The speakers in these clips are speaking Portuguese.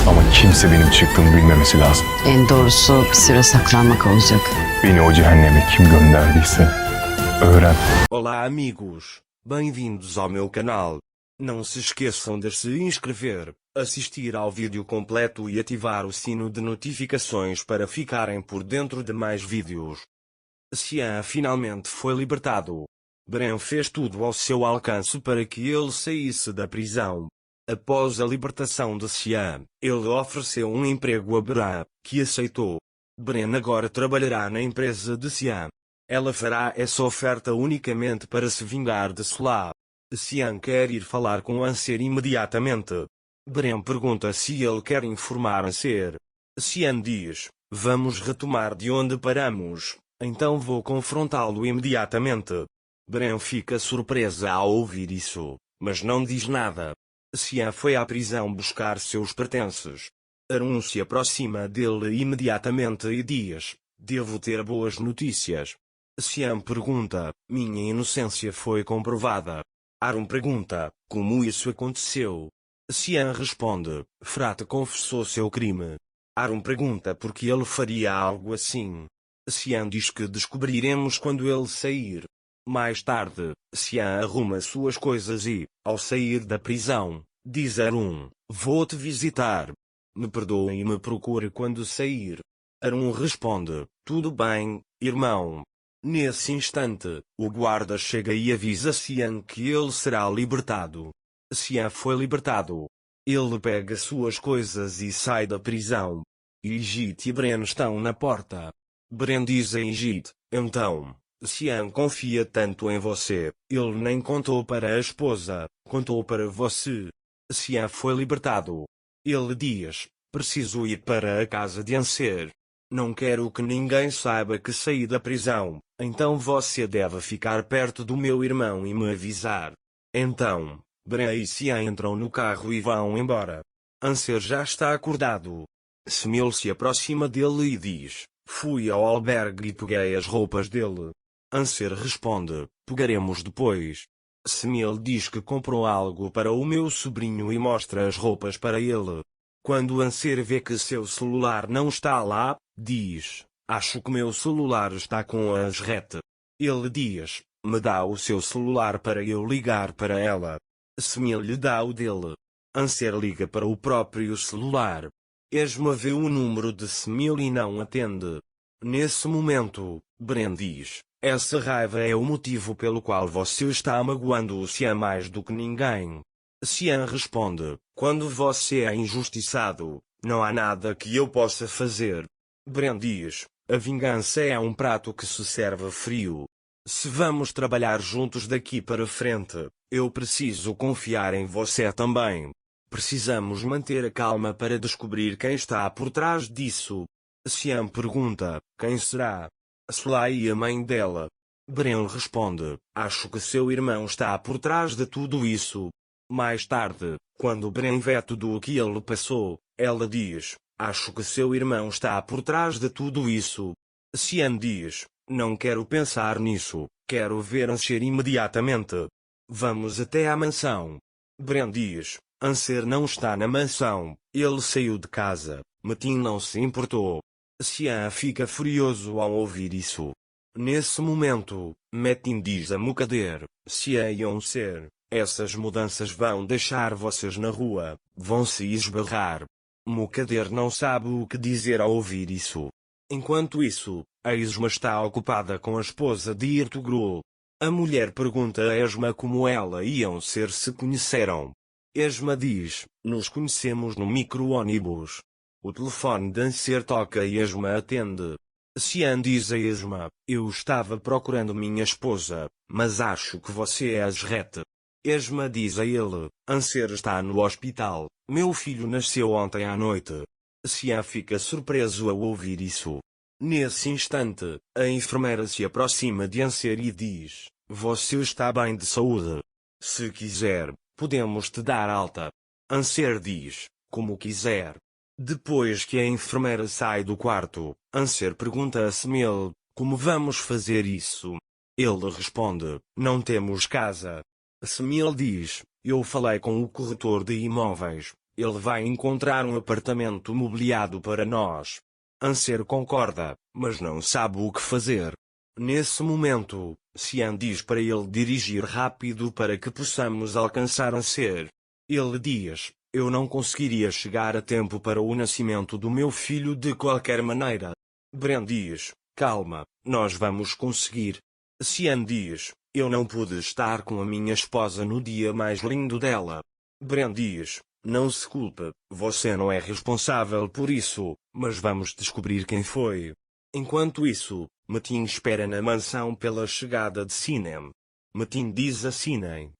Ama kimse benim çıktığımı bilmemesi lazım. En doğrusu bir süre saklanmak olacak. Beni o cehenneme kim gönderdiyse öğren. Olá amigos, bem-vindos ao meu canal. Não se esqueçam de se inscrever, assistir ao vídeo completo e ativar o sino de notificações para ficarem por dentro de mais vídeos. Xian finalmente foi libertado. Bren fez tudo ao seu alcance para que ele saísse da prisão. Após a libertação de Xian, ele ofereceu um emprego a Bren, que aceitou. Bren agora trabalhará na empresa de Xian. Ela fará essa oferta unicamente para se vingar de Solar. Xian quer ir falar com Anser imediatamente. Bren pergunta se ele quer informar Anser. Xian diz: vamos retomar de onde paramos, então vou confrontá-lo imediatamente. Bren fica surpresa ao ouvir isso, mas não diz nada. Xian foi à prisão buscar seus pertences. Arun se aproxima dele imediatamente e diz: devo ter boas notícias. Xian pergunta: minha inocência foi comprovada. Arun pergunta: como isso aconteceu? Xian responde: Frate confessou seu crime. Arun pergunta por que ele faria algo assim. Xian diz que descobriremos quando ele sair. Mais tarde, Xian arruma suas coisas e, ao sair da prisão, diz a Arun: vou-te visitar. Me perdoe e me procure quando sair. Arun responde: tudo bem, irmão. Nesse instante, o guarda chega e avisa Xian que ele será libertado. Xian foi libertado. Ele pega suas coisas e sai da prisão. Ygit e Bren estão na porta. Bren diz a Ygit: então, Xian confia tanto em você, ele nem contou para a esposa, contou para você. Xian foi libertado. Ele diz: preciso ir para a casa de Anser. Não quero que ninguém saiba que saí da prisão, então você deve ficar perto do meu irmão e me avisar. Então, Bren e Xian entram no carro e vão embora. Anser já está acordado. Smil se aproxima dele e diz: fui ao albergue e peguei as roupas dele. Anser responde: pegaremos depois. Smil diz que comprou algo para o meu sobrinho e mostra as roupas para ele. Quando Anser vê que seu celular não está lá, diz: acho que meu celular está com a Asret. Ele diz: me dá o seu celular para eu ligar para ela. Smil lhe dá o dele. Anser liga para o próprio celular. Esma vê o número de Smil e não atende. Nesse momento, Bren diz: essa raiva é o motivo pelo qual você está magoando o Xian mais do que ninguém. Xian responde: quando você é injustiçado, não há nada que eu possa fazer. Bren diz: a vingança é um prato que se serve frio. Se vamos trabalhar juntos daqui para frente, eu preciso confiar em você também. Precisamos manter a calma para descobrir quem está por trás disso. Xian pergunta: quem será? Solar e a mãe dela. Bren responde: acho que seu irmão está por trás de tudo isso. Mais tarde, quando Bren vê tudo o que ele passou, ela diz: acho que seu irmão está por trás de tudo isso. Xian diz: não quero pensar nisso, quero ver Anser imediatamente. Vamos até à mansão. Bren diz: Anser não está na mansão, ele saiu de casa, Metin não se importou. Xian fica furioso ao ouvir isso. Nesse momento, Metin diz a Mukader: Xian e Anser, essas mudanças vão deixar vocês na rua, vão se esbarrar. Mukader não sabe o que dizer ao ouvir isso. Enquanto isso, a Esma está ocupada com a esposa de Ertugrul. A mulher pergunta a Esma como ela e Anser se conheceram. Esma diz: nos conhecemos no micro-ônibus. O telefone de Anser toca e Esma atende. Xian diz a Esma: eu estava procurando minha esposa, mas acho que você é a Asret. Esma diz a ele: Anser está no hospital, meu filho nasceu ontem à noite. Xian fica surpreso ao ouvir isso. Nesse instante, a enfermeira se aproxima de Anser e diz: você está bem de saúde. Se quiser, podemos te dar alta. Anser diz: como quiser. Depois que a enfermeira sai do quarto, Anser pergunta a Smil: como vamos fazer isso? Ele responde: não temos casa. Smil diz: eu falei com o corretor de imóveis, ele vai encontrar um apartamento mobiliado para nós. Anser concorda, mas não sabe o que fazer. Nesse momento, Xian diz para ele dirigir rápido para que possamos alcançar Anser. Ele diz: eu não conseguiria chegar a tempo para o nascimento do meu filho de qualquer maneira. Bren diz: calma, nós vamos conseguir. Xian diz: eu não pude estar com a minha esposa no dia mais lindo dela. Bren diz: não se culpe, você não é responsável por isso, mas vamos descobrir quem foi. Enquanto isso, Metin espera na mansão pela chegada de Sinem. Metin diz a Sinem: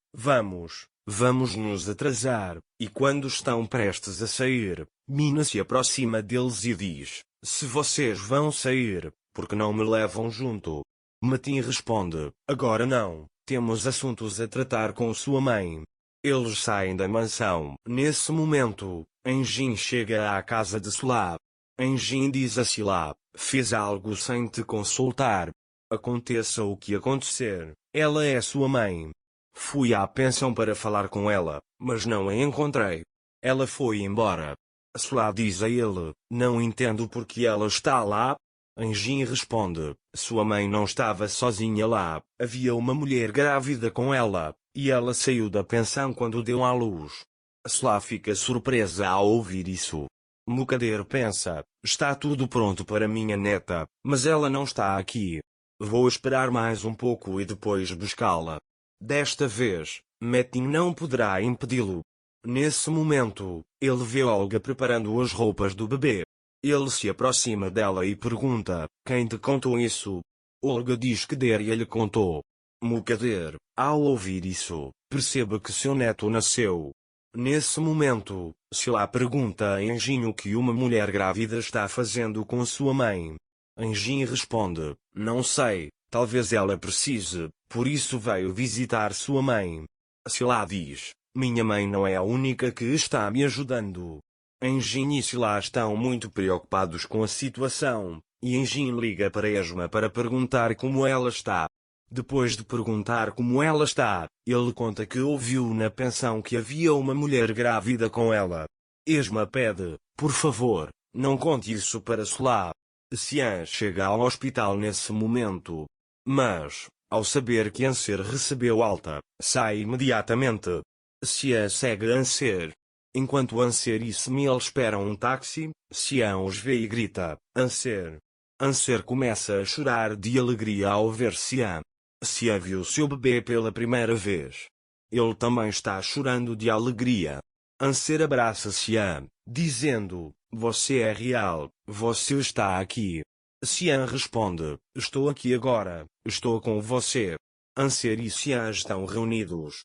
vamos nos atrasar, e quando estão prestes a sair, Mina se aproxima deles e diz: se vocês vão sair, por que não me levam junto? Metin responde: agora não, temos assuntos a tratar com sua mãe. Eles saem da mansão. Nesse momento, Enjin chega à casa de Sila. Enjin diz a Sila: fiz algo sem te consultar. Aconteça o que acontecer, ela é sua mãe. Fui à pensão para falar com ela, mas não a encontrei. Ela foi embora. Sila diz a ele: não entendo porque ela está lá. Enjin responde: sua mãe não estava sozinha lá, havia uma mulher grávida com ela, e ela saiu da pensão quando deu à luz. Sila fica surpresa ao ouvir isso. Mukader pensa: está tudo pronto para minha neta, mas ela não está aqui. Vou esperar mais um pouco e depois buscá-la. Desta vez, Metin não poderá impedi-lo. Nesse momento, ele vê Olga preparando as roupas do bebê. Ele se aproxima dela e pergunta: quem te contou isso? Olga diz que Deria lhe contou. Mukader, ao ouvir isso, percebe que seu neto nasceu. Nesse momento, Sila pergunta a Enjin o que uma mulher grávida está fazendo com sua mãe. Enjin responde: não sei, talvez ela precise, por isso veio visitar sua mãe. Sila diz: minha mãe não é a única que está me ajudando. Enjin e Sila estão muito preocupados com a situação, e Enjin liga para Esma para perguntar como ela está. Depois de perguntar como ela está, ele conta que ouviu na pensão que havia uma mulher grávida com ela. Esma pede: por favor, não conte isso para Sila. Xian chega ao hospital nesse momento. Mas, ao saber que Anser recebeu alta, sai imediatamente. Xian segue Anser. Enquanto Anser e Semiel esperam um táxi, Xian os vê e grita: Anser! Anser começa a chorar de alegria ao ver Xian. Xian viu seu bebê pela primeira vez. Ele também está chorando de alegria. Anser abraça Xian, dizendo: você é real, você está aqui. Xian responde: estou aqui agora, estou com você. Anser e Xian estão reunidos.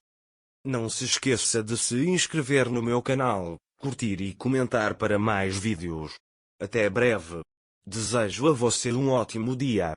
Não se esqueça de se inscrever no meu canal, curtir e comentar para mais vídeos. Até breve. Desejo a você um ótimo dia.